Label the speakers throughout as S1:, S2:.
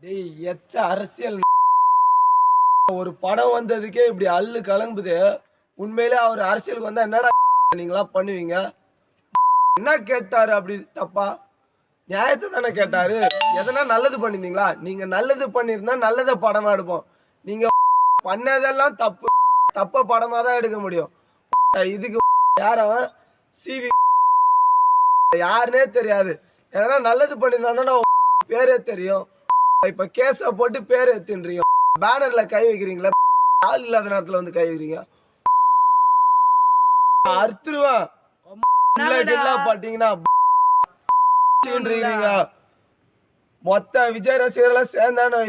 S1: டேய் எச்ச அரசியல் ஒரு படம் வந்ததுக்கே இப்படி அல்லு கலங்குது. உண்மையிலே அவர் அரசியலுக்கு வந்தா என்னடா நீங்களா பண்ணுவீங்க? என்ன கேட்டாரு அப்படி தப்பா? நியாயத்தை தானே கேட்டாரு. எதனா நல்லது பண்ணிருந்தீங்களா? நீங்க நல்லது பண்ணிருந்தா நல்லத படமா எடுப்போம். நீங்க பண்ணதெல்லாம் தப்பு, தப்ப படமா தான் எடுக்க முடியும். இதுக்கு யாரவன் சிவி யாருன்னே தெரியாது. எதனா நல்லது பண்ணிருந்தா பேரே தெரியும். இப்ப கேஸ போட்டு பேர் எடுத்துன்றீங்க. பேனர்ல கை வைக்கிறீங்களா? ஆள் இல்லாத நேரத்துல வந்து கை வைக்கிறீங்க. அறுத்துருவேன். பாத்தீங்கன்னா மொத்த விஜய் ரசிகர்கள் சேர்ந்தானே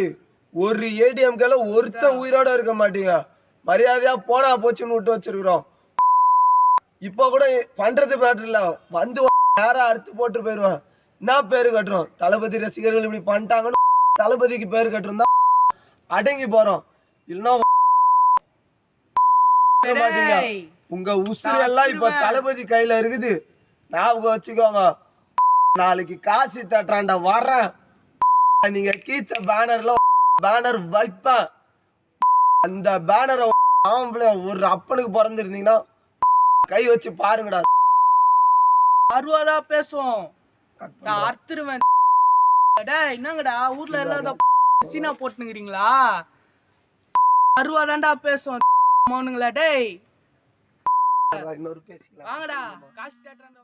S1: ஒரு ஏடிஎம்கேல ஒருத்தன் உயிரோட இருக்க மாட்டீங்க. மரியாதையா போனா போச்சுன்னு விட்டு வச்சிருக்கிறோம். இப்ப கூட பண்றது மேட்டர் இல்ல, வந்து யாரா அறுத்து போட்டு போயிருவேன். என்ன பேரு கட்டுறோம்? தளபதி ரசிகர்கள் இப்படி பண்ணிட்டாங்கன்னு தளபதிக்கு பேரு கட்டுறோம் தான் அடங்கி போறோம். இல்லைன்னா உங்க உசுறு எல்லாம் இப்ப தளபதி கையில இருக்குது. ஞாபகம் வச்சுக்கோங்க. நாளைக்கு காசி தட்டுறாண்ட வர்றேன். நீங்க கீச்ச பேனர் வைப்பேன். அந்த பேனரை ஆம்பளை ஒரு அப்பனுக்கு பிறந்திருந்தீங்கன்னா கை வச்சு பாருங்கடா.
S2: அருவாதா பேசுவோம். நான் அறுத்துருவேன். என்னங்கடா ஊர்ல எல்லாம் சீனா போட்டுனுங்கிறீங்களா? அருவாதான்டா பேசுவோம். டேய்
S1: இன்னொரு பேசிக்கலாம்.
S2: வாங்கடா காசு தேட்டுறாங்க.